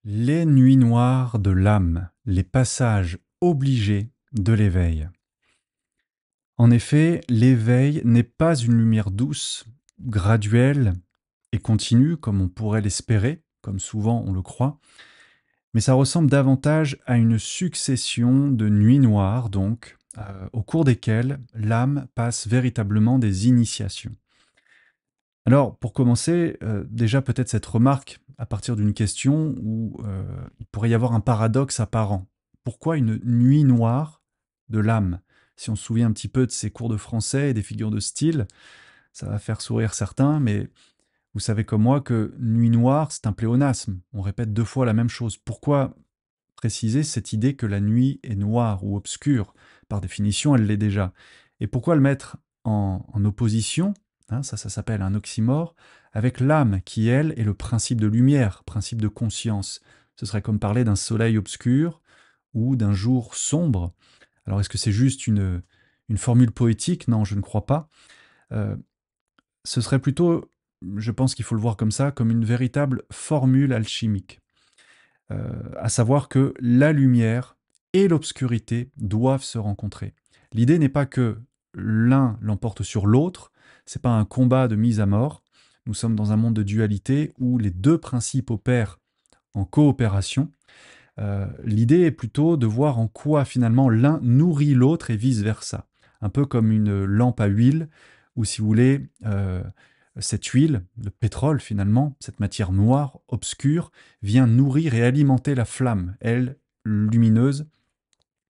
Les nuits noires de l'âme, les passages obligés de l'éveil. En effet, l'éveil n'est pas une lumière douce, graduelle et continue, comme on pourrait l'espérer, comme souvent on le croit, mais ça ressemble davantage à une succession de nuits noires, donc, au cours desquelles l'âme passe véritablement des initiations. Alors, pour commencer, déjà peut-être cette remarque à partir d'une question où il pourrait y avoir un paradoxe apparent. Pourquoi une nuit noire de l'âme? Si on se souvient un petit peu de ces cours de français et des figures de style, ça va faire sourire certains, mais vous savez comme moi que nuit noire, c'est un pléonasme. On répète deux fois la même chose. Pourquoi préciser cette idée que la nuit est noire ou obscure? Par définition, elle l'est déjà. Et pourquoi le mettre en opposition, hein, ça s'appelle un oxymore, avec l'âme qui, elle, est le principe de lumière, principe de conscience. Ce serait comme parler d'un soleil obscur ou d'un jour sombre. Alors est-ce que c'est juste une formule poétique? Non, je ne crois pas. Euh, Ce serait plutôt, je pense qu'il faut le voir comme ça, comme une véritable formule alchimique. À savoir que la lumière et l'obscurité doivent se rencontrer. L'idée n'est pas que l'un l'emporte sur l'autre, c'est pas un combat de mise à mort. Nous sommes dans un monde de dualité où les deux principes opèrent en coopération. L'idée est plutôt de voir en quoi finalement l'un nourrit l'autre et vice-versa. Un peu comme une lampe à huile, ou si vous voulez, cette huile, le pétrole finalement, cette matière noire, obscure, vient nourrir et alimenter la flamme, elle, lumineuse,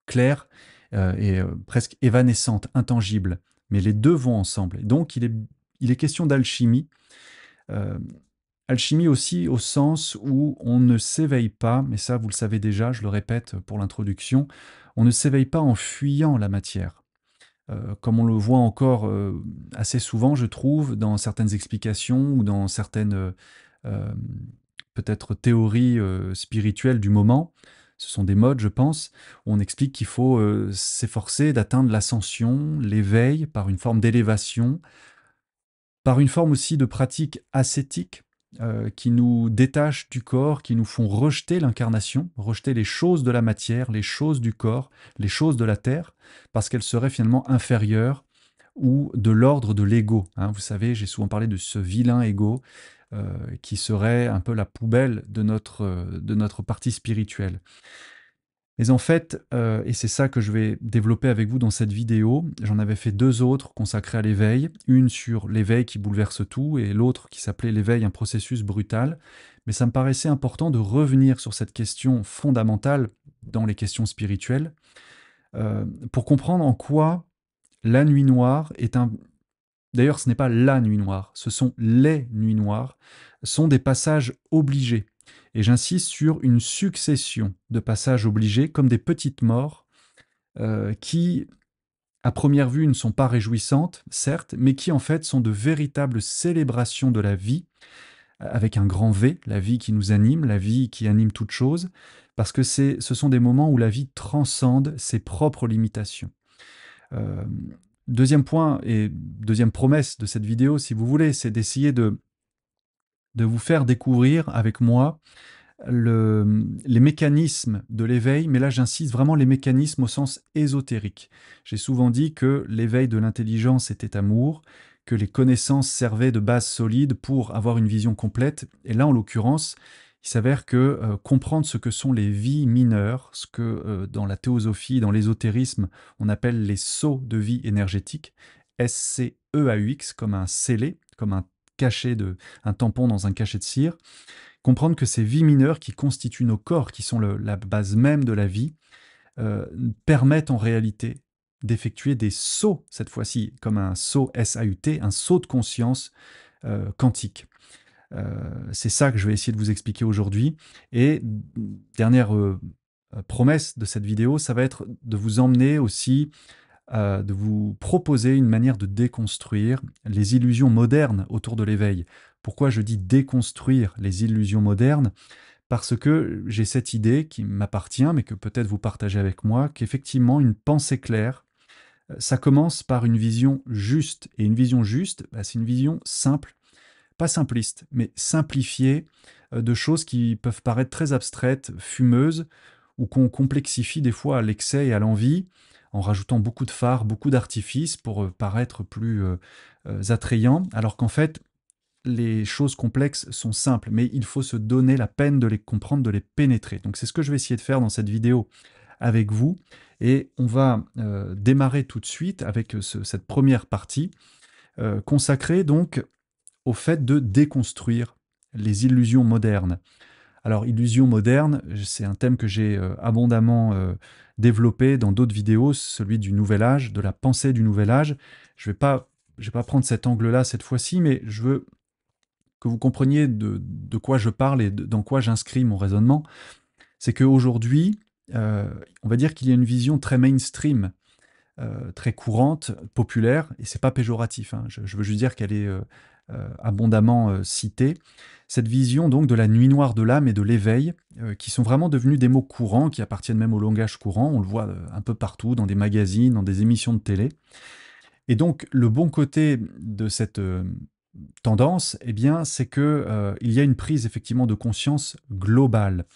claire et presque évanescente, intangible. Mais les deux vont ensemble. Et donc il est question d'alchimie. euh, Alchimie aussi au sens où on ne s'éveille pas, mais ça vous le savez déjà, je le répète pour l'introduction, on ne s'éveille pas en fuyant la matière. Comme on le voit encore assez souvent, je trouve, dans certaines explications ou dans certaines euh, peut-être théories spirituelles du moment, ce sont des modes, je pense, où on explique qu'il faut s'efforcer d'atteindre l'ascension, l'éveil par une forme d'élévation, par une forme aussi de pratique ascétique qui nous détachent du corps, qui nous font rejeter l'incarnation, rejeter les choses de la matière, les choses du corps, les choses de la terre, parce qu'elles seraient finalement inférieures ou de l'ordre de l'ego. Hein. Vous savez, j'ai souvent parlé de ce vilain ego qui serait un peu la poubelle de notre partie spirituelle. Mais en fait, et c'est ça que je vais développer avec vous dans cette vidéo, j'en avais fait deux autres consacrées à l'éveil, une sur l'éveil qui bouleverse tout et l'autre qui s'appelait l'éveil, un processus brutal. Mais ça me paraissait important de revenir sur cette question fondamentale dans les questions spirituelles, pour comprendre en quoi la nuit noire est un... D'ailleurs, ce n'est pas la nuit noire, ce sont les nuits noires, sont des passages obligés. Et j'insiste sur une succession de passages obligés comme des petites morts qui, à première vue, ne sont pas réjouissantes, certes, mais qui en fait sont de véritables célébrations de la vie, avec un grand V, la vie qui nous anime, la vie qui anime toute chose, parce que ce sont des moments où la vie transcende ses propres limitations. Euh, Deuxième point et deuxième promesse de cette vidéo, si vous voulez, c'est d'essayer de vous faire découvrir avec moi les mécanismes de l'éveil, mais là j'insiste vraiment les mécanismes au sens ésotérique. J'ai souvent dit que l'éveil de l'intelligence était amour, que les connaissances servaient de base solide pour avoir une vision complète, et là en l'occurrence, il s'avère que comprendre ce que sont les vies mineures, ce que dans la théosophie, dans l'ésotérisme, on appelle les sauts de vie énergétique, SCEAUX, comme un scellé, comme un cachet un tampon dans un cachet de cire, comprendre que ces vies mineures qui constituent nos corps, qui sont la base même de la vie, permettent en réalité d'effectuer des sauts, cette fois-ci comme un saut SAUT, un saut de conscience quantique. C'est ça que je vais essayer de vous expliquer aujourd'hui. Et dernière promesse de cette vidéo, ça va être de vous emmener aussi, de vous proposer une manière de déconstruire les illusions modernes autour de l'éveil. Pourquoi je dis déconstruire les illusions modernes? Parce que j'ai cette idée qui m'appartient, mais que peut-être vous partagez avec moi, qu'effectivement, une pensée claire, ça commence par une vision juste. Et une vision juste, bah, c'est une vision simple, pas simpliste, mais simplifiée, de choses qui peuvent paraître très abstraites, fumeuses, ou qu'on complexifie des fois à l'excès et à l'envie, en rajoutant beaucoup de fards, beaucoup d'artifices pour paraître plus attrayant, alors qu'en fait, les choses complexes sont simples, mais il faut se donner la peine de les comprendre, de les pénétrer. Donc c'est ce que je vais essayer de faire dans cette vidéo avec vous. Et on va démarrer tout de suite avec cette première partie consacrée donc au fait de déconstruire les illusions modernes. Alors, illusions modernes, c'est un thème que j'ai abondamment développé dans d'autres vidéos, celui du Nouvel Âge, de la pensée du Nouvel Âge. Je vais pas prendre cet angle-là cette fois-ci, mais je veux que vous compreniez de quoi je parle et dans quoi j'inscris mon raisonnement. C'est qu'aujourd'hui, on va dire qu'il y a une vision très mainstream, très courante, populaire, et c'est pas péjoratif, hein, je veux juste dire qu'elle est abondamment citée. Cette vision donc de la nuit noire de l'âme et de l'éveil, qui sont vraiment devenus des mots courants, qui appartiennent même au langage courant, on le voit un peu partout, dans des magazines, dans des émissions de télé. Et donc le bon côté de cette tendance, eh bien, c'est que il y a une prise effectivement de conscience globale.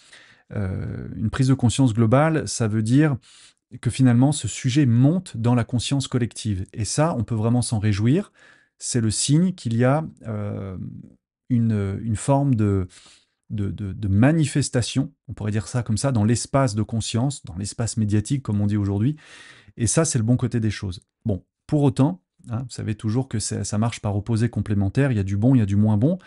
Une prise de conscience globale, ça veut dire que finalement ce sujet monte dans la conscience collective. Et ça, on peut vraiment s'en réjouir. C'est le signe qu'il y a une forme de manifestation, on pourrait dire ça comme ça, dans l'espace de conscience, dans l'espace médiatique, comme on dit aujourd'hui. Et ça, c'est le bon côté des choses. Bon, pour autant, hein, vous savez toujours que ça marche par opposés complémentaires, il y a du bon, il y a du moins bon.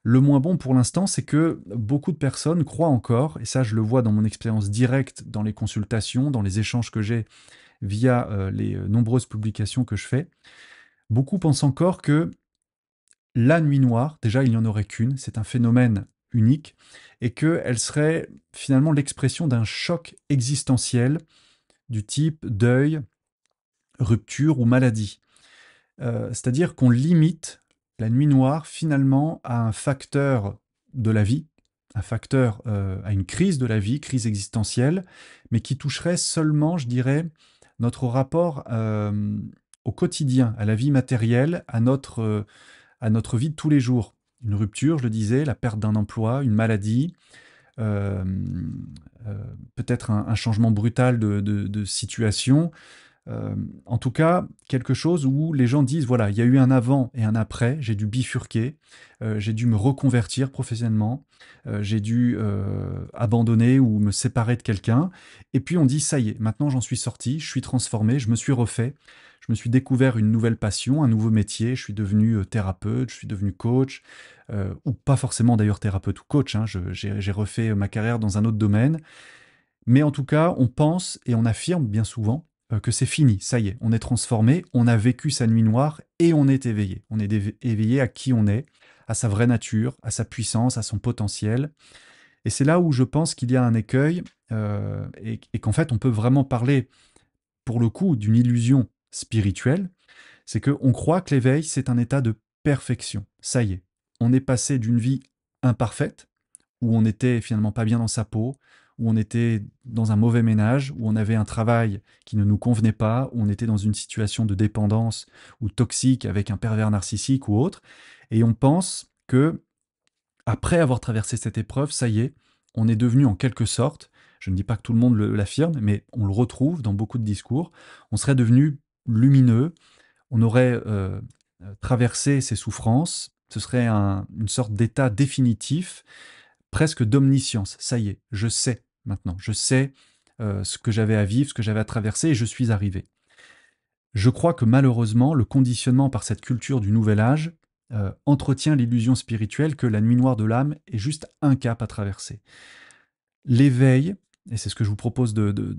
Le moins bon pour l'instant, c'est que beaucoup de personnes croient encore, et ça je le vois dans mon expérience directe, dans les consultations, dans les échanges que j'ai via les nombreuses publications que je fais, beaucoup pensent encore que la nuit noire, déjà il n'y en aurait qu'une, c'est un phénomène unique, et qu'elle serait finalement l'expression d'un choc existentiel du type deuil, rupture ou maladie. C'est-à-dire qu'on limite la nuit noire finalement à un facteur de la vie, un facteur à une crise de la vie, crise existentielle, mais qui toucherait seulement, je dirais, notre rapport au quotidien, à la vie matérielle, à notre vie de tous les jours. Une rupture, je le disais, la perte d'un emploi, une maladie, euh, peut-être un changement brutal de situation, en tout cas, quelque chose où les gens disent, voilà, il y a eu un avant et un après, j'ai dû bifurquer, j'ai dû me reconvertir professionnellement, j'ai dû abandonner ou me séparer de quelqu'un, et puis on dit, ça y est, maintenant j'en suis sorti, je suis transformé, je me suis refait, je me suis découvert une nouvelle passion, un nouveau métier, je suis devenu thérapeute, je suis devenu coach, ou pas forcément d'ailleurs thérapeute ou coach, hein, j'ai refait ma carrière dans un autre domaine, mais en tout cas, on pense et on affirme bien souvent que c'est fini, ça y est, on est transformé, on a vécu sa nuit noire et on est éveillé. On est éveillé à qui on est, à sa vraie nature, à sa puissance, à son potentiel. Et c'est là où je pense qu'il y a un écueil et qu'en fait, on peut vraiment parler, pour le coup, d'une illusion spirituelle. C'est qu'on croit que l'éveil, c'est un état de perfection. Ça y est, on est passé d'une vie imparfaite, où on n'était finalement pas bien dans sa peau, où on était dans un mauvais ménage, où on avait un travail qui ne nous convenait pas, où on était dans une situation de dépendance ou toxique avec un pervers narcissique ou autre, et on pense que après avoir traversé cette épreuve, ça y est, on est devenu en quelque sorte, je ne dis pas que tout le monde l'affirme, mais on le retrouve dans beaucoup de discours, on serait devenu lumineux, on aurait traversé ses souffrances, ce serait une sorte d'état définitif, presque d'omniscience. Ça y est, je sais maintenant, je sais ce que j'avais à vivre, ce que j'avais à traverser, et je suis arrivé. Je crois que malheureusement, le conditionnement par cette culture du nouvel âge entretient l'illusion spirituelle que la nuit noire de l'âme est juste un cap à traverser. L'éveil, et c'est ce que je vous propose de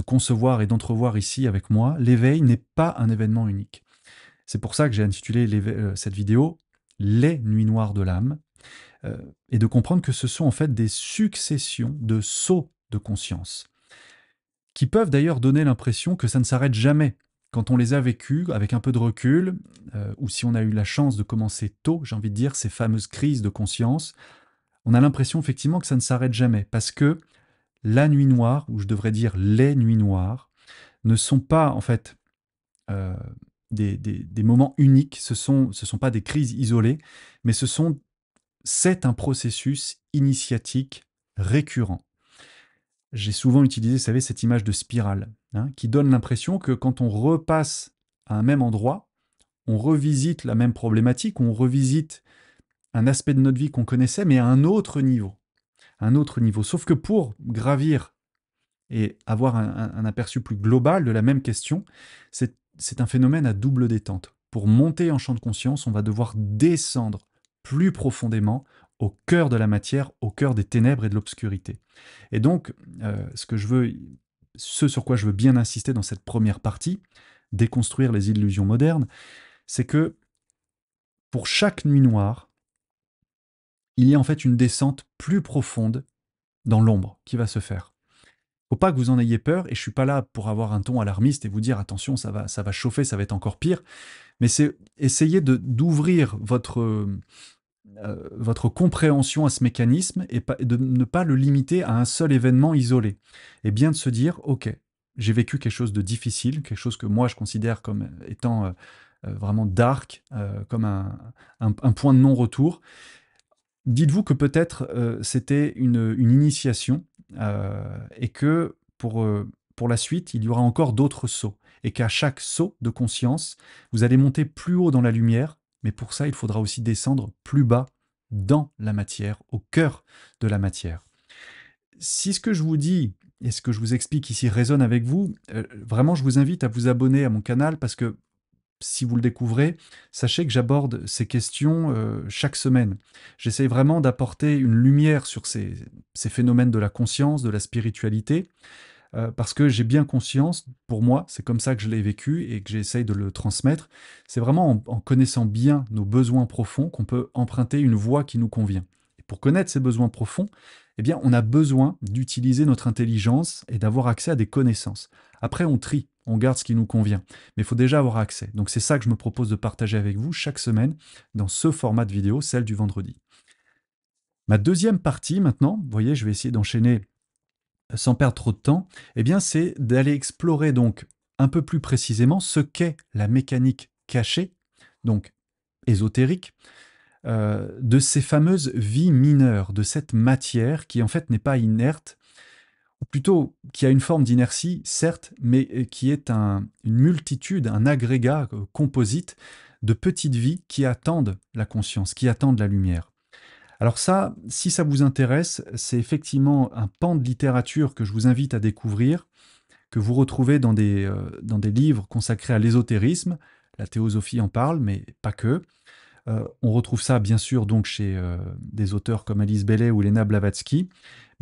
concevoir et d'entrevoir ici avec moi, l'éveil n'est pas un événement unique. C'est pour ça que j'ai intitulé cette vidéo Les nuits noires de l'âme, et de comprendre que ce sont en fait des successions de sauts de conscience, qui peuvent d'ailleurs donner l'impression que ça ne s'arrête jamais. Quand on les a vécus avec un peu de recul, ou si on a eu la chance de commencer tôt, j'ai envie de dire, ces fameuses crises de conscience, on a l'impression effectivement que ça ne s'arrête jamais, parce que la nuit noire, ou je devrais dire les nuits noires, ne sont pas en fait euh, des moments uniques, ce sont pas des crises isolées, mais ce sont c'est un processus initiatique récurrent. J'ai souvent utilisé, vous savez, cette image de spirale, hein, qui donne l'impression que quand on repasse à un même endroit, on revisite la même problématique, on revisite un aspect de notre vie qu'on connaissait, mais à un autre niveau. Un autre niveau. Sauf que pour gravir et avoir un aperçu plus global de la même question, c'est un phénomène à double détente. Pour monter en champ de conscience, on va devoir descendre plus profondément au cœur de la matière, au cœur des ténèbres et de l'obscurité. Et donc, ce sur quoi je veux bien insister dans cette première partie, déconstruire les illusions modernes, c'est que pour chaque nuit noire, il y a en fait une descente plus profonde dans l'ombre qui va se faire. Faut pas que vous en ayez peur, et je suis pas là pour avoir un ton alarmiste et vous dire attention, ça va chauffer, ça va être encore pire, mais c'est essayer d'ouvrir votre compréhension à ce mécanisme et de ne pas le limiter à un seul événement isolé. Et bien de se dire, ok, j'ai vécu quelque chose de difficile, quelque chose que moi je considère comme étant vraiment dark, comme un point de non-retour. Dites-vous que peut-être c'était une initiation et que pour la suite, il y aura encore d'autres sauts. Et qu'à chaque saut de conscience, vous allez monter plus haut dans la lumière, mais pour ça, il faudra aussi descendre plus bas dans la matière, au cœur de la matière. Si ce que je vous dis et ce que je vous explique ici résonne avec vous, vraiment, je vous invite à vous abonner à mon canal parce que si vous le découvrez, sachez que j'aborde ces questions chaque semaine. J'essaie vraiment d'apporter une lumière sur ces phénomènes de la conscience, de la spiritualité, parce que j'ai bien conscience, pour moi, c'est comme ça que je l'ai vécu et que j'essaye de le transmettre, c'est vraiment en connaissant bien nos besoins profonds qu'on peut emprunter une voie qui nous convient. Et pour connaître ces besoins profonds, eh bien, on a besoin d'utiliser notre intelligence et d'avoir accès à des connaissances. Après, on trie, on garde ce qui nous convient, mais il faut déjà avoir accès. Donc c'est ça que je me propose de partager avec vous chaque semaine dans ce format de vidéo, celle du vendredi. Ma deuxième partie maintenant, vous voyez, je vais essayer d'enchaîner sans perdre trop de temps, eh bien, c'est d'aller explorer donc un peu plus précisément ce qu'est la mécanique cachée, donc ésotérique, de ces fameuses vies mineures, de cette matière qui en fait n'est pas inerte, ou plutôt qui a une forme d'inertie, certes, mais qui est une multitude, un agrégat composite de petites vies qui attendent la conscience, qui attendent la lumière. Alors ça, si ça vous intéresse, c'est effectivement un pan de littérature que je vous invite à découvrir, que vous retrouvez dans des livres consacrés à l'ésotérisme. La théosophie en parle, mais pas que. On retrouve ça bien sûr donc chez des auteurs comme Alice Bailey ou Lena Blavatsky,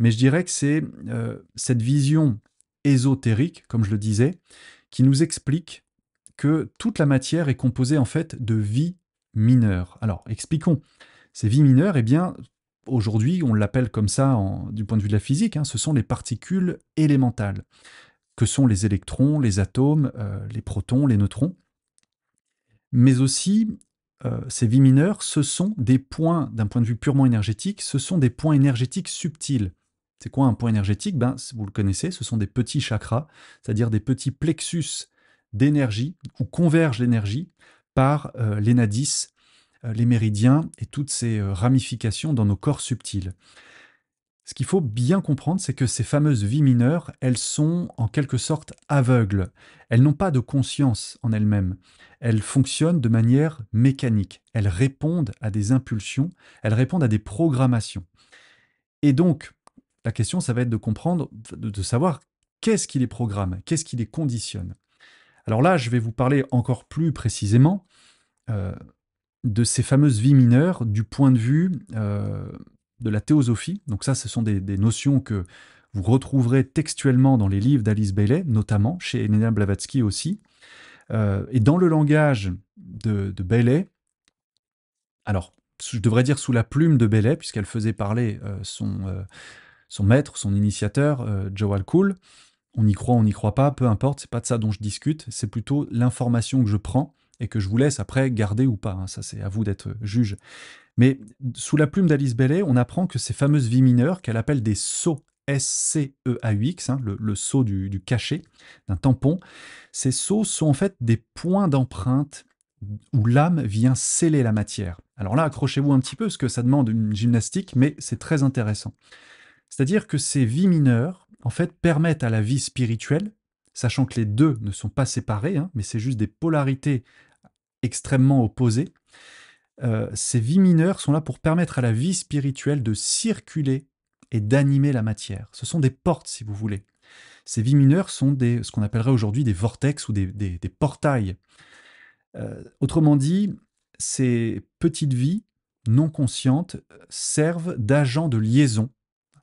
mais je dirais que c'est cette vision ésotérique, comme je le disais, qui nous explique que toute la matière est composée en fait de vie mineure. Alors expliquons. Ces vies mineures, eh bien, aujourd'hui, on l'appelle comme ça du point de vue de la physique, hein, ce sont les particules élémentales, que sont les électrons, les atomes, les protons, les neutrons. Mais aussi, ces vies mineures, ce sont des points, d'un point de vue purement énergétique, ce sont des points énergétiques subtils. C'est quoi un point énergétique? Ben, vous le connaissez, ce sont des petits chakras, c'est-à-dire des petits plexus d'énergie, où converge l'énergie par les nadis, les méridiens et toutes ces ramifications dans nos corps subtils. Ce qu'il faut bien comprendre, c'est que ces fameuses vies mineures, elles sont en quelque sorte aveugles. Elles n'ont pas de conscience en elles-mêmes. Elles fonctionnent de manière mécanique. Elles répondent à des impulsions, elles répondent à des programmations. Et donc, la question, ça va être de comprendre, de savoir qu'est-ce qui les programme, qu'est-ce qui les conditionne. Alors là, je vais vous parler encore plus précisément euh, de ces fameuses vies mineures du point de vue de la théosophie. Donc ça, ce sont des notions que vous retrouverez textuellement dans les livres d'Alice Bailey, notamment, chez Elena Blavatsky aussi. Et dans le langage de Bailey, alors, je devrais dire sous la plume de Bailey, puisqu'elle faisait parler son maître, son initiateur, Joe Alcool. On y croit, on n'y croit pas, peu importe, c'est pas de ça dont je discute, c'est plutôt l'information que je prends et que je vous laisse après garder ou pas, hein, ça c'est à vous d'être juge. Mais sous la plume d'Alice Bailey, on apprend que ces fameuses vies mineures, qu'elle appelle des sceaux, S-C-E-A-U-X, hein, le sceau du cachet, d'un tampon, ces sceaux sont en fait des points d'empreinte où l'âme vient sceller la matière. Alors là, accrochez-vous un petit peu, parce que ça demande une gymnastique, mais c'est très intéressant. C'est-à-dire que ces vies mineures, en fait, permettent à la vie spirituelle, sachant que les deux ne sont pas séparés, hein, mais c'est juste des polarités extrêmement opposées, ces vies mineures sont là pour permettre à la vie spirituelle de circuler et d'animer la matière. Ce sont des portes, si vous voulez. Ces vies mineures sont ce qu'on appellerait aujourd'hui des vortex ou des portails. Autrement dit, ces petites vies non conscientes servent d'agents de liaison.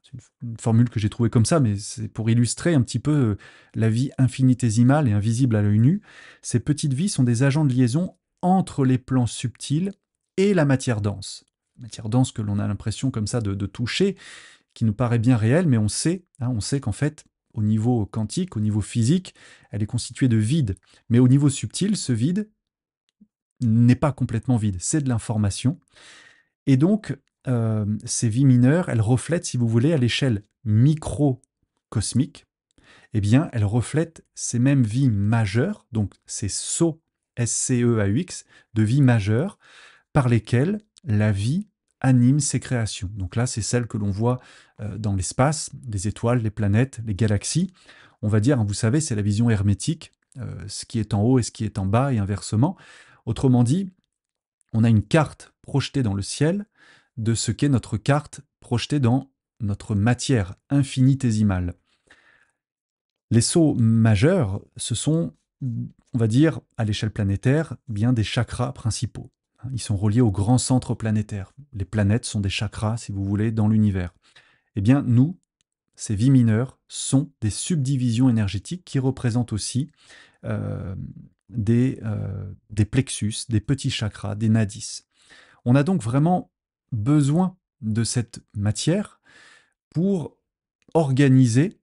C'est une formule que j'ai trouvée comme ça, mais c'est pour illustrer un petit peu la vie infinitésimale et invisible à l'œil nu. Ces petites vies sont des agents de liaison entre les plans subtils et la matière dense. Matière dense que l'on a l'impression comme ça de toucher, qui nous paraît bien réelle, mais on sait qu'en fait, au niveau quantique, au niveau physique, elle est constituée de vide. Mais au niveau subtil, ce vide n'est pas complètement vide, c'est de l'information. Et donc, ces vies mineures, elles reflètent, si vous voulez, à l'échelle microcosmique, eh bien, elles reflètent ces mêmes vies majeures, donc ces sauts SCEAUX de vies majeures, par lesquelles la vie anime ses créations. Donc là, c'est celle que l'on voit dans l'espace, des étoiles, les planètes, les galaxies. On va dire, hein, vous savez, c'est la vision hermétique, ce qui est en haut et ce qui est en bas, et inversement. Autrement dit, on a une carte projetée dans le ciel de ce qu'est notre carte projetée dans notre matière infinitésimale. Les sauts majeurs, ce sont, on va dire, à l'échelle planétaire, bien des chakras principaux. Ils sont reliés au grand centre planétaire. Les planètes sont des chakras, si vous voulez, dans l'univers. Eh bien, nous, ces vies mineures, sont des subdivisions énergétiques qui représentent aussi euh, des plexus, des petits chakras, des nadis. On a donc vraiment besoin de cette matière pour organiser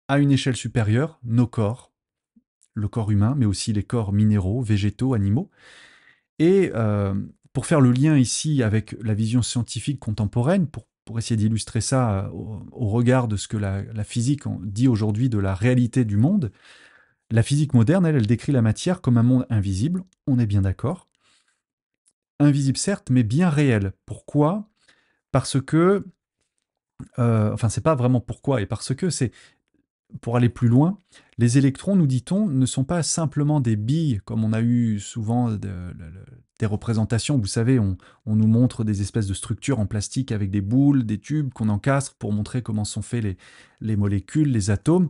à une échelle supérieure nos corps, le corps humain, mais aussi les corps minéraux, végétaux, animaux. Et pour faire le lien ici avec la vision scientifique contemporaine, pour essayer d'illustrer ça au regard de ce que la physique dit aujourd'hui de la réalité du monde, la physique moderne, elle décrit la matière comme un monde invisible, on est bien d'accord. Invisible certes, mais bien réel. Pourquoi? Parce que, enfin c'est pas vraiment pourquoi, et parce que c'est, pour aller plus loin, les électrons, nous dit-on, ne sont pas simplement des billes, comme on a eu souvent des représentations. Vous savez, on nous montre des espèces de structures en plastique avec des boules, des tubes qu'on encastre pour montrer comment sont faits les molécules, les atomes.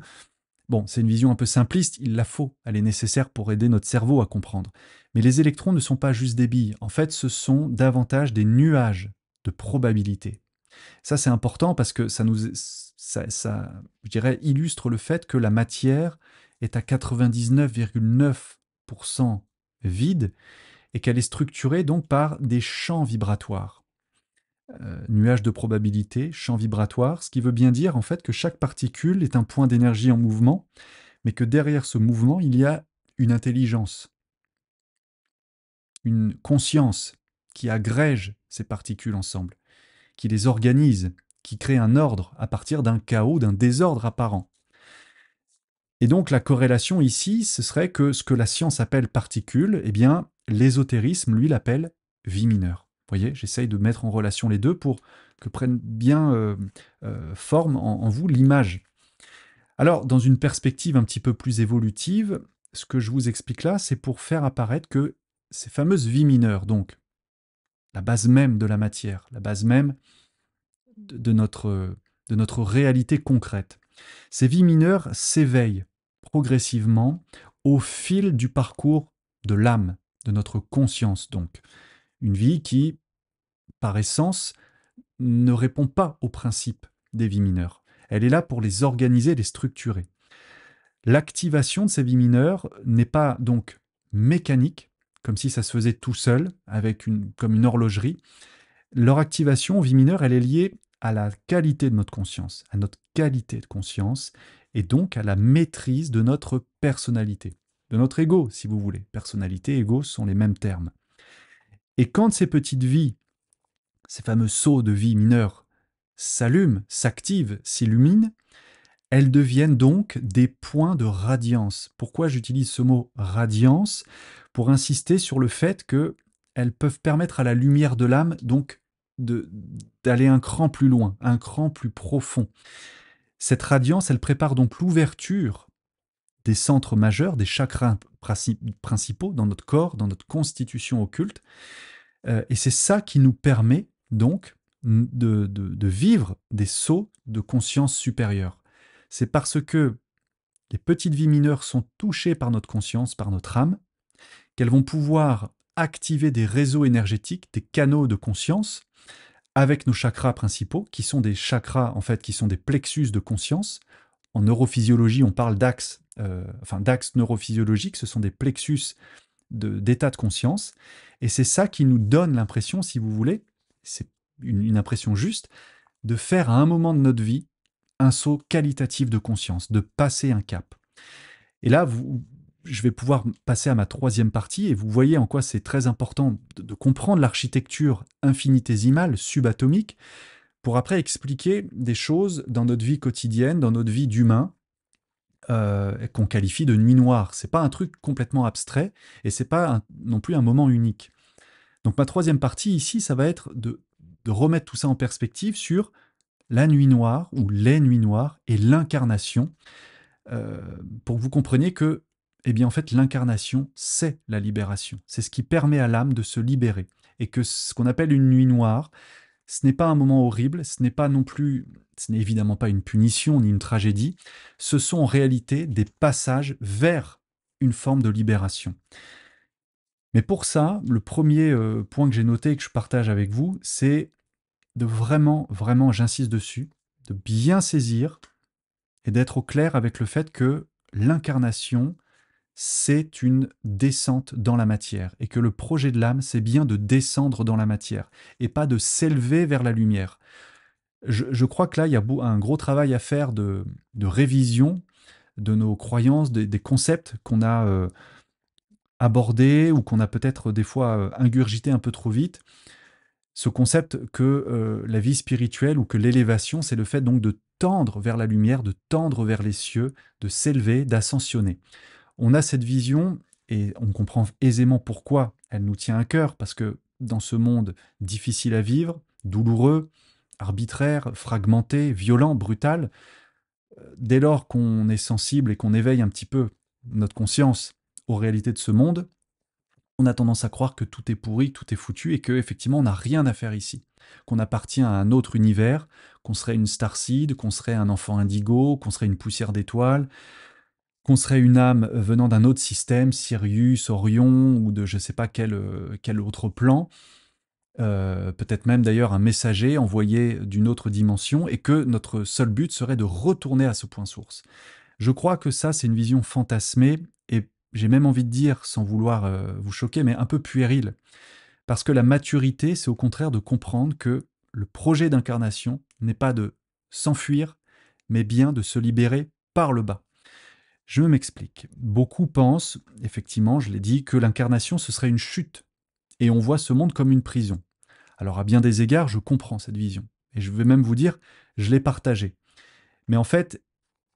Bon, c'est une vision un peu simpliste, il la faut, elle est nécessaire pour aider notre cerveau à comprendre. Mais les électrons ne sont pas juste des billes, en fait ce sont davantage des nuages de probabilités. Ça, c'est important parce que ça, je dirais, illustre le fait que la matière est à 99,9% vide et qu'elle est structurée donc par des champs vibratoires. Nuages de probabilité, champs vibratoires, ce qui veut bien dire en fait que chaque particule est un point d'énergie en mouvement, mais que derrière ce mouvement, il y a une intelligence, une conscience qui agrège ces particules ensemble, qui les organise, qui crée un ordre à partir d'un chaos, d'un désordre apparent. Et donc la corrélation ici, ce serait que ce que la science appelle particules, eh bien l'ésotérisme, lui, l'appelle vie mineure. Vous voyez, j'essaye de mettre en relation les deux pour que prenne bien forme en vous l'image. Alors, dans une perspective un petit peu plus évolutive, ce que je vous explique là, c'est pour faire apparaître que ces fameuses vies mineures, donc la base même de la matière, la base même de notre réalité concrète. Ces vies mineures s'éveillent progressivement au fil du parcours de l'âme, de notre conscience donc. Une vie qui, par essence, ne répond pas aux principes des vies mineures. Elle est là pour les organiser, les structurer. L'activation de ces vies mineures n'est pas donc mécanique, comme si ça se faisait tout seul, comme une horlogerie. Leur activation, vie mineure, elle est liée à la qualité de notre conscience, à notre qualité de conscience, et donc à la maîtrise de notre personnalité, de notre ego, si vous voulez. Personnalité, ego sont les mêmes termes. Et quand ces petites vies, ces fameux sauts de vie mineure, s'allument, s'activent, s'illuminent, elles deviennent donc des points de radiance. Pourquoi j'utilise ce mot radiance? Pour insister sur le fait qu'elles peuvent permettre à la lumière de l'âme donc de- d'aller un cran plus loin, un cran plus profond. Cette radiance, elle prépare donc l'ouverture des centres majeurs, des chakras principaux dans notre corps, dans notre constitution occulte. Et c'est ça qui nous permet donc de vivre des sauts de conscience supérieure. C'est parce que les petites vies mineures sont touchées par notre conscience, par notre âme, qu'elles vont pouvoir activer des réseaux énergétiques, des canaux de conscience avec nos chakras principaux, qui sont des chakras, en fait, qui sont des plexus de conscience. En neurophysiologie, on parle d'axes, d'axes neurophysiologiques, ce sont des plexus d'état de conscience. Et c'est ça qui nous donne l'impression, si vous voulez, c'est une impression juste, de faire à un moment de notre vie un saut qualitatif de conscience, de passer un cap. Et là, je vais pouvoir passer à ma troisième partie, et vous voyez en quoi c'est très important de comprendre l'architecture infinitésimale, subatomique, pour après expliquer des choses dans notre vie quotidienne, dans notre vie d'humain, qu'on qualifie de nuit noire. C'est pas un truc complètement abstrait, et c'est pas non plus un moment unique. Donc ma troisième partie ici, ça va être de remettre tout ça en perspective sur la nuit noire, ou les nuits noires, et l'incarnation, pour que vous compreniez que, eh bien, en fait, l'incarnation, c'est la libération. C'est ce qui permet à l'âme de se libérer. Et que ce qu'on appelle une nuit noire, ce n'est pas un moment horrible, ce n'est pas non plus, ce n'est évidemment pas une punition ni une tragédie. Ce sont en réalité des passages vers une forme de libération. Mais pour ça, le premier point que j'ai noté et que je partage avec vous, c'est de vraiment, vraiment, j'insiste dessus, de bien saisir et d'être au clair avec le fait que l'incarnation, c'est une descente dans la matière, et que le projet de l'âme, c'est bien de descendre dans la matière, et pas de s'élever vers la lumière. Je crois que là, il y a un gros travail à faire de révision de nos croyances, des concepts qu'on a abordés, ou qu'on a peut-être des fois ingurgité un peu trop vite. Ce concept que la vie spirituelle ou que l'élévation, c'est le fait donc de tendre vers la lumière, de tendre vers les cieux, de s'élever, d'ascensionner. On a cette vision et on comprend aisément pourquoi elle nous tient à cœur, parce que dans ce monde difficile à vivre, douloureux, arbitraire, fragmenté, violent, brutal, dès lors qu'on est sensible et qu'on éveille un petit peu notre conscience aux réalités de ce monde, on a tendance à croire que tout est pourri, tout est foutu, et que effectivement on n'a rien à faire ici, qu'on appartient à un autre univers, qu'on serait une starseed, qu'on serait un enfant indigo, qu'on serait une poussière d'étoiles, qu'on serait une âme venant d'un autre système, Sirius, Orion, ou de je ne sais pas quel autre plan, peut-être même d'ailleurs un messager envoyé d'une autre dimension, et que notre seul but serait de retourner à ce point source. Je crois que ça, c'est une vision fantasmée, et j'ai même envie de dire, sans vouloir vous choquer, mais un peu puérile. Parce que la maturité, c'est au contraire de comprendre que le projet d'incarnation n'est pas de s'enfuir, mais bien de se libérer par le bas. Je m'explique. Beaucoup pensent, effectivement, je l'ai dit, que l'incarnation, ce serait une chute, et on voit ce monde comme une prison. Alors à bien des égards, je comprends cette vision, et je vais même vous dire, je l'ai partagée. Mais en fait,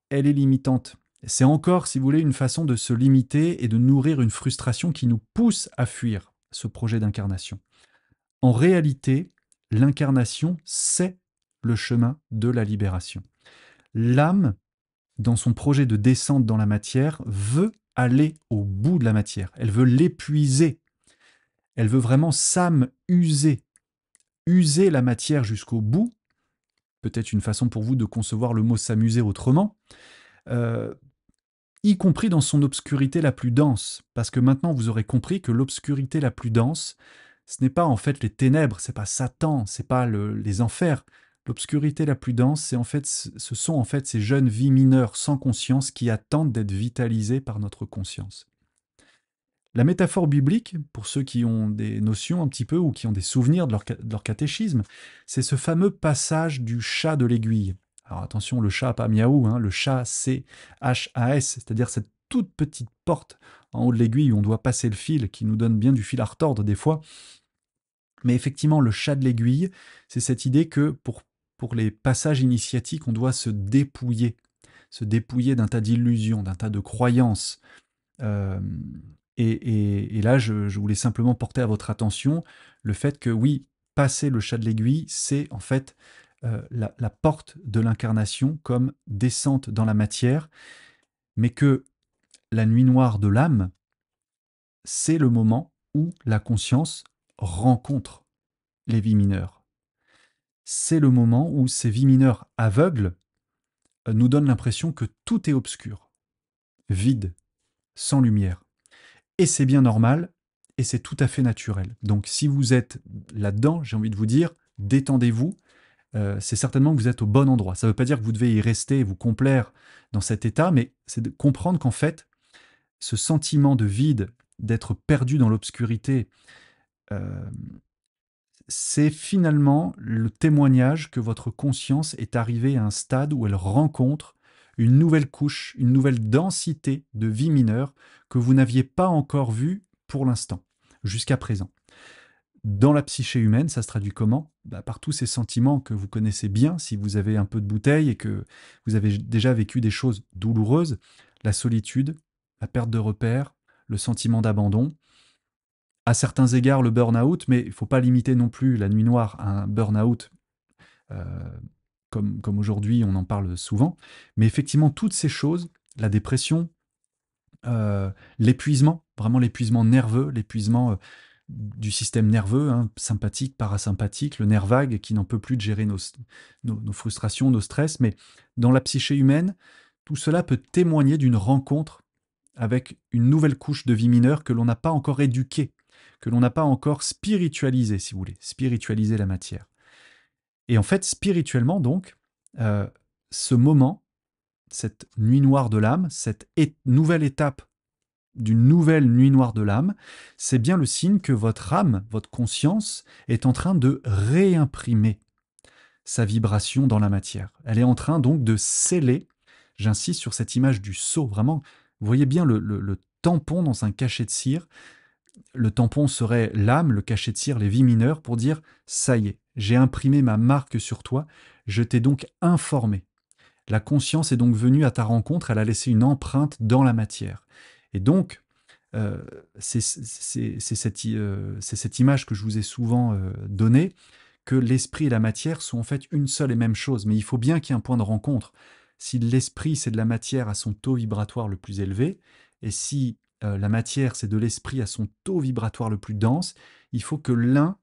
elle est limitante. C'est encore, si vous voulez, une façon de se limiter et de nourrir une frustration qui nous pousse à fuir ce projet d'incarnation. En réalité, l'incarnation, c'est le chemin de la libération. L'âme, dans son projet de descente dans la matière, veut aller au bout de la matière. Elle veut l'épuiser. Elle veut vraiment s'amuser. User la matière jusqu'au bout. Peut-être une façon pour vous de concevoir le mot s'amuser autrement. Euh, y compris dans son obscurité la plus dense. Parce que maintenant, vous aurez compris que l'obscurité la plus dense, ce n'est pas en fait les ténèbres, c'est pas Satan, c'est pas les enfers. L'obscurité la plus dense, ce sont en fait ces jeunes vies mineures sans conscience qui attendent d'être vitalisées par notre conscience. La métaphore biblique, pour ceux qui ont des notions un petit peu ou qui ont des souvenirs de leur catéchisme, c'est ce fameux passage du chat de l'aiguille. Alors attention, le chat pas miaou, hein, le chat c'est H-A-S, c'est-à-dire cette toute petite porte en haut de l'aiguille où on doit passer le fil, qui nous donne bien du fil à retordre des fois. Mais effectivement, le chat de l'aiguille, c'est cette idée que pour les passages initiatiques, on doit se dépouiller. se dépouiller d'un tas d'illusions, d'un tas de croyances. Euh, et là, je voulais simplement porter à votre attention le fait que oui, passer le chat de l'aiguille, c'est en fait la porte de l'incarnation comme descente dans la matière, mais que la nuit noire de l'âme, c'est le moment où la conscience rencontre les vies mineures. C'est le moment où ces vies mineures aveugles nous donnent l'impression que tout est obscur, vide, sans lumière. Et c'est bien normal, et c'est tout à fait naturel. Donc si vous êtes là-dedans, j'ai envie de vous dire, détendez-vous, c'est certainement que vous êtes au bon endroit. Ça ne veut pas dire que vous devez y rester et vous complaire dans cet état, mais c'est de comprendre qu'en fait, ce sentiment de vide, d'être perdu dans l'obscurité, euh, c'est finalement le témoignage que votre conscience est arrivée à un stade où elle rencontre une nouvelle couche, une nouvelle densité de vie mineure que vous n'aviez pas encore vue pour l'instant, jusqu'à présent. Dans la psyché humaine, ça se traduit comment? Par tous ces sentiments que vous connaissez bien, si vous avez un peu de bouteille et que vous avez déjà vécu des choses douloureuses, la solitude, la perte de repères, le sentiment d'abandon, à certains égards le burn-out, mais il ne faut pas limiter non plus la nuit noire à un burn-out euh, comme aujourd'hui on en parle souvent. Mais effectivement, toutes ces choses, la dépression, l'épuisement, vraiment l'épuisement nerveux, l'épuisement du système nerveux, hein, sympathique, parasympathique, le nerf vague qui n'en peut plus de gérer nos frustrations, nos stress. Mais dans la psyché humaine, tout cela peut témoigner d'une rencontre avec une nouvelle couche de vie mineure que l'on n'a pas encore éduquée, que l'on n'a pas encore spiritualisée, si vous voulez, spiritualiser la matière. Et en fait, spirituellement, donc, euh, ce moment, cette nuit noire de l'âme, cette nouvelle étape d'une nouvelle nuit noire de l'âme, c'est bien le signe que votre âme, votre conscience, est en train de réimprimer sa vibration dans la matière. Elle est en train donc de sceller, j'insiste sur cette image du sceau, vraiment, vous voyez bien le tampon dans un cachet de cire. Le tampon serait l'âme, le cachet de cire, les vies mineures, pour dire « ça y est, j'ai imprimé ma marque sur toi, je t'ai donc informé ». La conscience est donc venue à ta rencontre, elle a laissé une empreinte dans la matière. Et donc, c'est cette image que je vous ai souvent donnée, que l'esprit et la matière sont en fait une seule et même chose. Mais il faut bien qu'il y ait un point de rencontre. Si l'esprit, c'est de la matière à son taux vibratoire le plus élevé, et si la matière, c'est de l'esprit à son taux vibratoire le plus dense, il faut que l'un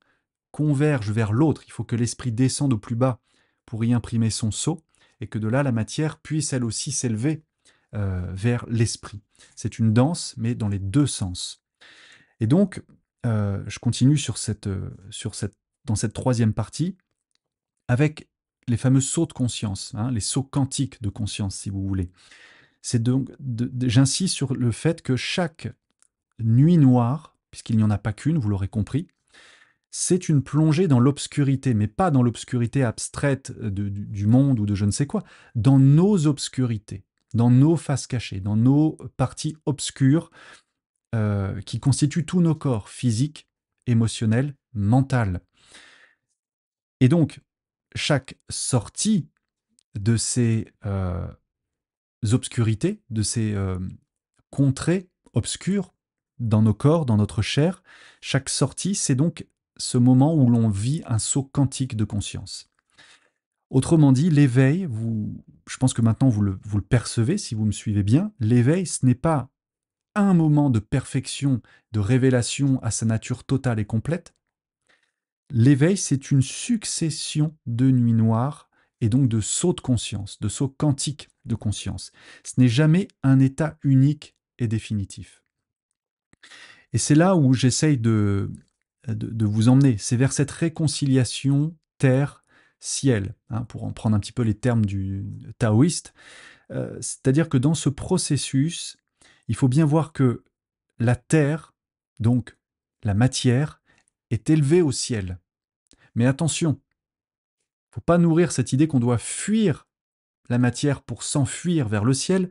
converge vers l'autre. Il faut que l'esprit descende au plus bas pour y imprimer son sceau, et que de là, la matière puisse elle aussi s'élever vers l'esprit. C'est une danse, mais dans les deux sens. Et donc, je continue dans cette troisième partie, avec les fameux sauts de conscience, hein, les sauts quantiques de conscience, si vous voulez. C'est donc, j'insiste sur le fait que chaque nuit noire, puisqu'il n'y en a pas qu'une, vous l'aurez compris, c'est une plongée dans l'obscurité, mais pas dans l'obscurité abstraite du monde ou de je ne sais quoi, dans nos obscurités, dans nos faces cachées, dans nos parties obscures qui constituent tous nos corps, physiques, émotionnels, mentaux. Et donc, chaque sortie de ces obscurités, de ces contrées obscures dans nos corps, dans notre chair, chaque sortie, c'est donc ce moment où l'on vit un saut quantique de conscience. Autrement dit, l'éveil, je pense que maintenant vous le percevez si vous me suivez bien, l'éveil, ce n'est pas un moment de perfection, de révélation à sa nature totale et complète. L'éveil, c'est une succession de nuits noires et donc de sauts de conscience, de sauts quantiques de conscience. Ce n'est jamais un état unique et définitif. Et c'est là où j'essaye de vous emmener. C'est vers cette réconciliation terre-ciel, hein, pour en prendre un petit peu les termes du taoïste. C'est-à-dire que dans ce processus, il faut bien voir que la terre, donc la matière, est élevée au ciel. Mais attention, il ne faut pas nourrir cette idée qu'on doit fuir la matière pour s'enfuir vers le ciel.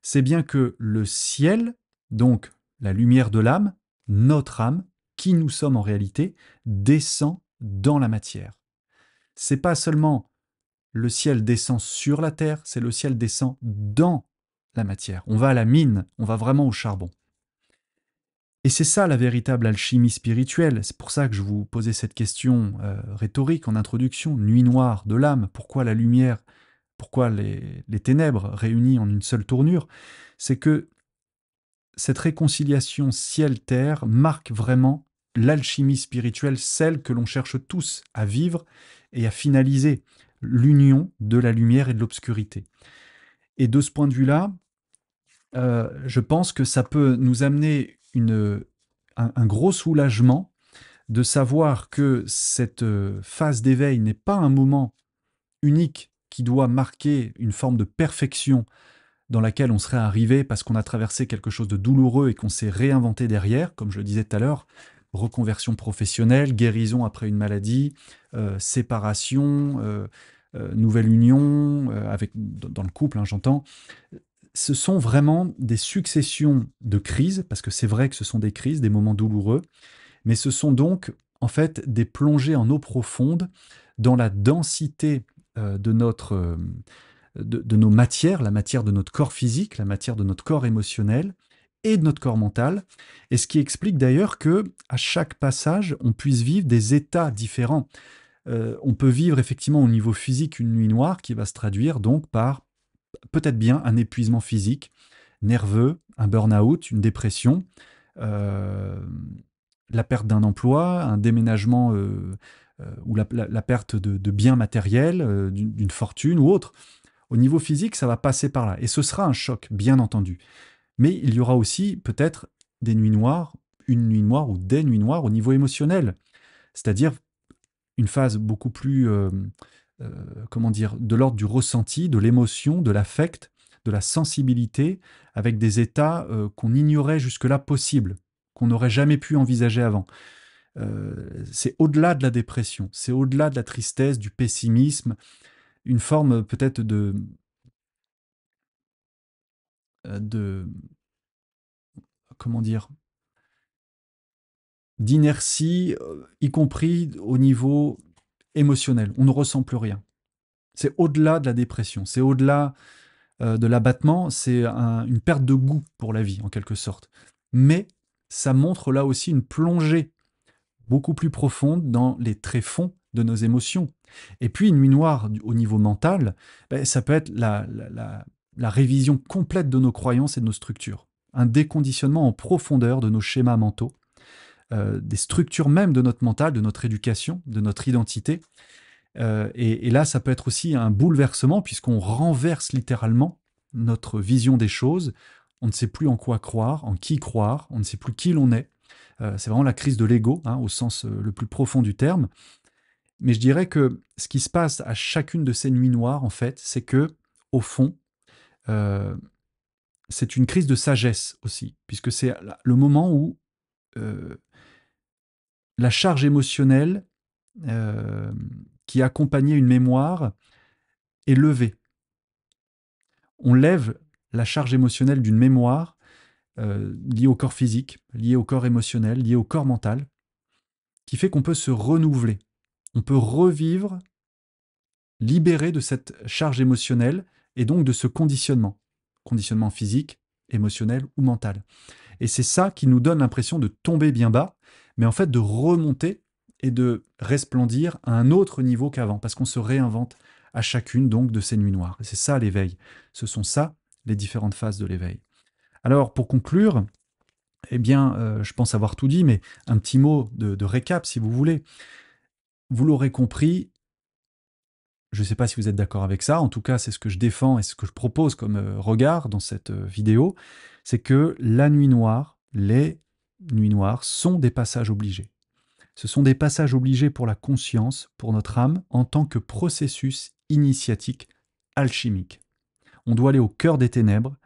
C'est bien que le ciel, donc la lumière de l'âme, notre âme, qui nous sommes en réalité, descend dans la matière. C'est pas seulement le ciel descend sur la terre, c'est le ciel descend dans la matière. On va à la mine, on va vraiment au charbon. Et c'est ça la véritable alchimie spirituelle. C'est pour ça que je vous posais cette question rhétorique en introduction. Nuit noire de l'âme, pourquoi la lumière, pourquoi les ténèbres réunies en une seule tournure? C'est que cette réconciliation ciel-terre marque vraiment l'alchimie spirituelle, celle que l'on cherche tous à vivre et à finaliser, l'union de la lumière et de l'obscurité. Et de ce point de vue-là, je pense que ça peut nous amener un gros soulagement de savoir que cette phase d'éveil n'est pas un moment unique qui doit marquer une forme de perfection dans laquelle on serait arrivé parce qu'on a traversé quelque chose de douloureux et qu'on s'est réinventé derrière, comme je le disais tout à l'heure, reconversion professionnelle, guérison après une maladie, séparation, nouvelle union, dans le couple, hein, j'entends. Ce sont vraiment des successions de crises, parce que c'est vrai que ce sont des crises, des moments douloureux, mais ce sont donc en fait des plongées en eau profonde dans la densité de nos matières, la matière de notre corps physique, la matière de notre corps émotionnel et de notre corps mental. Et ce qui explique d'ailleurs que à chaque passage, on puisse vivre des états différents. On peut vivre effectivement au niveau physique une nuit noire qui va se traduire donc par peut-être bien un épuisement physique, nerveux, un burn-out, une dépression, euh, la perte d'un emploi, un déménagement ou la perte de biens matériels, d'une fortune ou autre. Au niveau physique, ça va passer par là. Et ce sera un choc, bien entendu. Mais il y aura aussi peut-être des nuits noires, une nuit noire ou des nuits noires au niveau émotionnel. C'est-à-dire une phase beaucoup plus, comment dire, de l'ordre du ressenti, de l'émotion, de l'affect, de la sensibilité, avec des états qu'on ignorait jusque-là possibles, qu'on n'aurait jamais pu envisager avant. C'est au-delà de la dépression, c'est au-delà de la tristesse, du pessimisme, une forme peut-être de comment dire, d'inertie, y compris au niveau émotionnel. On ne ressent plus rien. C'est au-delà de la dépression, c'est au-delà de l'abattement, c'est une perte de goût pour la vie, en quelque sorte. Mais ça montre là aussi une plongée beaucoup plus profonde dans les tréfonds de nos émotions. Et puis, une nuit noire au niveau mental, ben, ça peut être la révision complète de nos croyances et de nos structures. Un déconditionnement en profondeur de nos schémas mentaux, des structures même de notre mental, de notre éducation, de notre identité. Et là, ça peut être aussi un bouleversement, puisqu'on renverse littéralement notre vision des choses. On ne sait plus en quoi croire, en qui croire, on ne sait plus qui l'on est. C'est vraiment la crise de l'ego, hein, au sens le plus profond du terme. Mais je dirais que ce qui se passe à chacune de ces nuits noires, en fait, c'est que, au fond, euh, c'est une crise de sagesse aussi, puisque c'est le moment où euh, la charge émotionnelle euh, qui accompagnait une mémoire est levée. On lève la charge émotionnelle d'une mémoire liée au corps physique, liée au corps émotionnel, liée au corps mental, qui fait qu'on peut se renouveler. On peut revivre, libéré de cette charge émotionnelle et donc de ce conditionnement. Conditionnement physique, émotionnel ou mental. Et c'est ça qui nous donne l'impression de tomber bien bas, mais en fait de remonter et de resplendir à un autre niveau qu'avant, parce qu'on se réinvente à chacune donc de ces nuits noires. Et c'est ça l'éveil. Ce sont ça les différentes phases de l'éveil. Alors pour conclure, eh bien, je pense avoir tout dit, mais un petit mot de récap si vous voulez. Vous l'aurez compris, je ne sais pas si vous êtes d'accord avec ça, en tout cas c'est ce que je défends et ce que je propose comme regard dans cette vidéo, c'est que la nuit noire, les nuits noires sont des passages obligés. Ce sont des passages obligés pour la conscience, pour notre âme, en tant que processus initiatique alchimique. On doit aller au cœur des ténèbres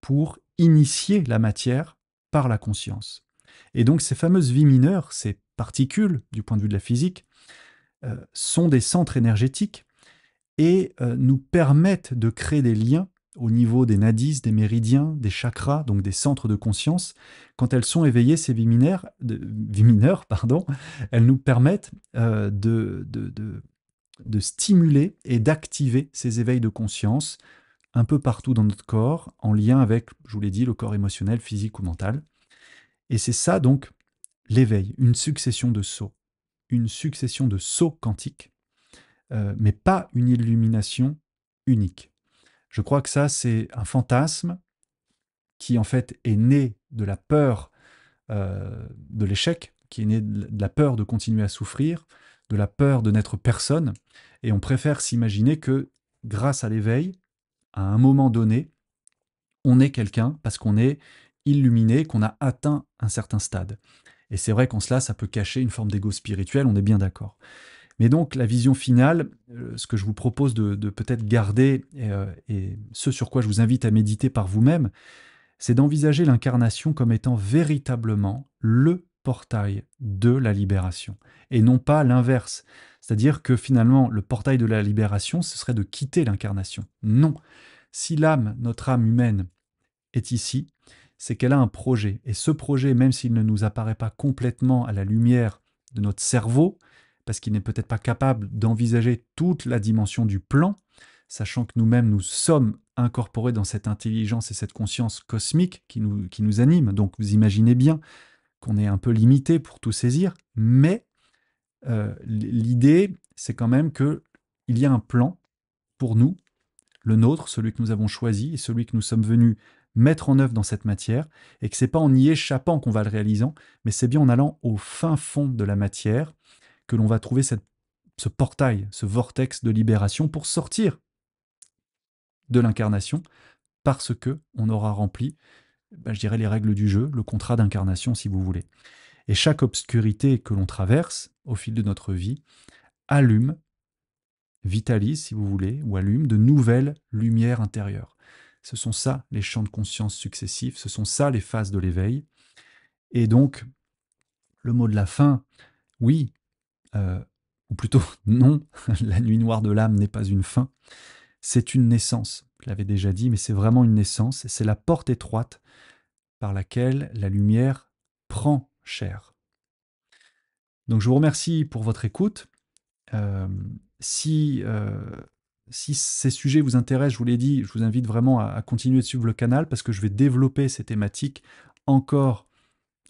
pour initier la matière par la conscience. Et donc ces fameuses vies mineures, ces particules, du point de vue de la physique, sont des centres énergétiques et nous permettent de créer des liens au niveau des nadis, des méridiens, des chakras, donc des centres de conscience. Quand elles sont éveillées, ces vies mineures, pardon, elles nous permettent de stimuler et d'activer ces éveils de conscience un peu partout dans notre corps, en lien avec, je vous l'ai dit, le corps émotionnel, physique ou mental. Et c'est ça donc l'éveil, une succession de sauts quantiques, mais pas une illumination unique. Je crois que ça, c'est un fantasme qui en fait est né de la peur de l'échec, qui est né de la peur de continuer à souffrir, de la peur de n'être personne, et on préfère s'imaginer que grâce à l'éveil, à un moment donné, on est quelqu'un parce qu'on est illuminé, qu'on a atteint un certain stade. Et c'est vrai qu'en cela, ça peut cacher une forme d'ego spirituel, on est bien d'accord. Mais donc, la vision finale, ce que je vous propose de peut-être garder, et ce sur quoi je vous invite à méditer par vous-même, c'est d'envisager l'incarnation comme étant véritablement le portail de la libération, et non pas l'inverse. C'est-à-dire que finalement, le portail de la libération, ce serait de quitter l'incarnation. Non. Si l'âme, notre âme humaine, est ici, c'est qu'elle a un projet. Et ce projet, même s'il ne nous apparaît pas complètement à la lumière de notre cerveau, parce qu'il n'est peut-être pas capable d'envisager toute la dimension du plan, sachant que nous-mêmes, nous sommes incorporés dans cette intelligence et cette conscience cosmique qui nous anime. Donc vous imaginez bien qu'on est un peu limité pour tout saisir, mais l'idée, c'est quand même qu'il y a un plan pour nous, le nôtre, celui que nous avons choisi et celui que nous sommes venus mettre en œuvre dans cette matière, et que c'est pas en y échappant qu'on va le réalisant, mais c'est bien en allant au fin fond de la matière que l'on va trouver ce portail, ce vortex de libération pour sortir de l'incarnation, parce que on aura rempli, je dirais, les règles du jeu, le contrat d'incarnation si vous voulez. Et chaque obscurité que l'on traverse au fil de notre vie allume, vitalise si vous voulez, ou allume de nouvelles lumières intérieures. Ce sont ça les champs de conscience successifs, ce sont ça les phases de l'éveil. Et donc, le mot de la fin, oui, ou plutôt non, la nuit noire de l'âme n'est pas une fin, c'est une naissance. Je l'avais déjà dit, mais c'est vraiment une naissance, c'est la porte étroite par laquelle la lumière prend chair. Donc je vous remercie pour votre écoute. Euh, si, euh, si ces sujets vous intéressent, je vous l'ai dit, je vous invite vraiment à continuer de suivre le canal parce que je vais développer ces thématiques encore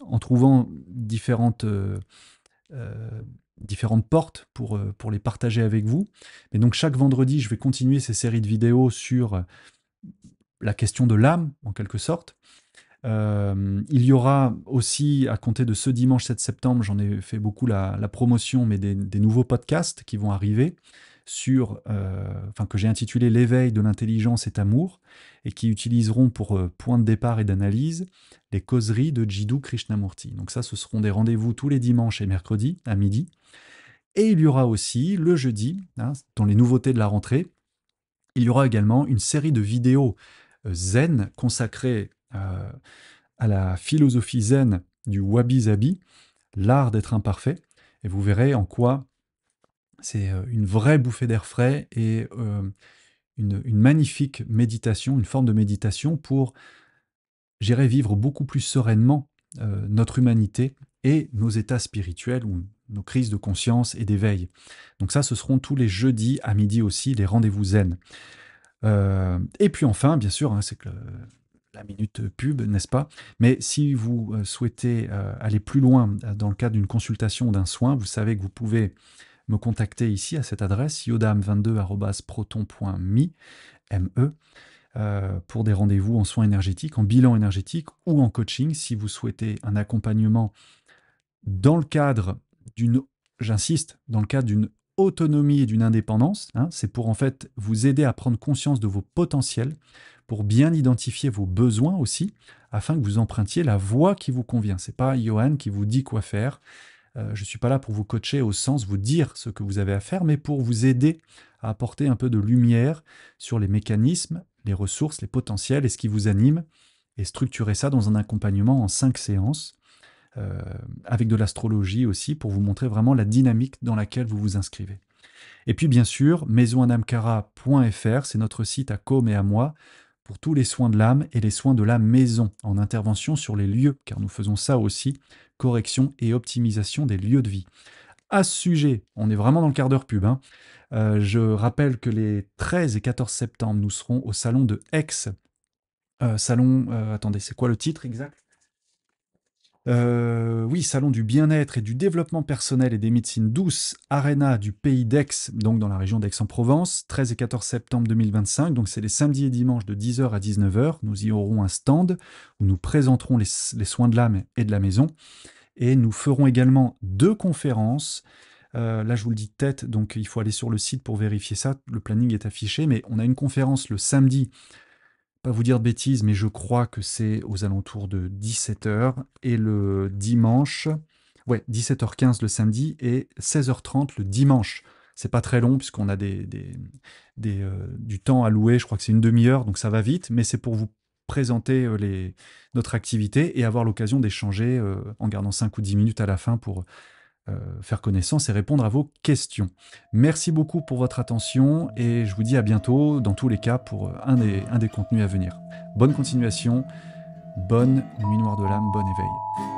en trouvant euh, différentes portes pour les partager avec vous. Mais donc chaque vendredi, je vais continuer ces séries de vidéos sur la question de l'âme, en quelque sorte. Il y aura aussi, à compter de ce dimanche 7 septembre, j'en ai fait beaucoup la promotion, mais des nouveaux podcasts qui vont arriver que j'ai intitulé L'éveil de l'intelligence est amour, et qui utiliseront pour point de départ et d'analyse les causeries de Jiddu Krishnamurti. Donc ça, ce seront des rendez-vous tous les dimanches et mercredis à midi. Et il y aura aussi le jeudi, dans les nouveautés de la rentrée, il y aura également une série de vidéos zen consacrées à la philosophie zen du wabi-sabi, l'art d'être imparfait, et vous verrez en quoi c'est une vraie bouffée d'air frais et une magnifique méditation, une forme de méditation pour, j'irais, vivre beaucoup plus sereinement notre humanité et nos états spirituels ou nos crises de conscience et d'éveil. Donc ça, ce seront tous les jeudis à midi aussi, les rendez-vous zen. Et puis enfin, bien sûr, c'est que la minute pub, n'est-ce pas? Mais si vous souhaitez aller plus loin dans le cadre d'une consultation ou d'un soin, vous savez que vous pouvez me contacter ici à cette adresse yodam22@proton.me pour des rendez-vous en soins énergétiques, en bilan énergétique ou en coaching si vous souhaitez un accompagnement dans le cadre j'insiste, dans le cadre d'une autonomie et d'une indépendance. C'est pour en fait vous aider à prendre conscience de vos potentiels, pour bien identifier vos besoins aussi, afin que vous empruntiez la voie qui vous convient. C'est pas Johan qui vous dit quoi faire. Je suis pas là pour vous coacher au sens vous dire ce que vous avez à faire, mais pour vous aider à apporter un peu de lumière sur les mécanismes, les ressources, les potentiels et ce qui vous anime, et structurer ça dans un accompagnement en 5 séances, avec de l'astrologie aussi, pour vous montrer vraiment la dynamique dans laquelle vous vous inscrivez. Et puis bien sûr, maisonadamkara.fr, c'est notre site à Com et à moi, pour tous les soins de l'âme et les soins de la maison, en intervention sur les lieux, car nous faisons ça aussi, correction et optimisation des lieux de vie. à ce sujet, on est vraiment dans le quart d'heure pub, hein. Je rappelle que les 13 et 14 septembre, nous serons au salon de Aix. Attendez, c'est quoi le titre exact? Oui, salon du bien-être et du développement personnel et des médecines douces, Arena du pays d'Aix, donc dans la région d'Aix-en-Provence, 13 et 14 septembre 2025. Donc c'est les samedis et dimanches de 10h à 19h. Nous y aurons un stand où nous présenterons les soins de l'âme et de la maison. Et nous ferons également 2 conférences. Là, je vous le dis de tête, donc il faut aller sur le site pour vérifier ça. Le planning est affiché, mais on a une conférence le samedi, pas vous dire de bêtises, mais je crois que c'est aux alentours de 17h. Et le dimanche, ouais, 17h15 le samedi et 16h30 le dimanche. C'est pas très long puisqu'on a du temps à louer, je crois que c'est une demi-heure, donc ça va vite, mais c'est pour vous présenter notre activité et avoir l'occasion d'échanger en gardant 5 ou 10 minutes à la fin pour faire connaissance et répondre à vos questions. Merci beaucoup pour votre attention et je vous dis à bientôt dans tous les cas pour un des contenus à venir. Bonne continuation, bonne nuit noire de l'âme, bon éveil.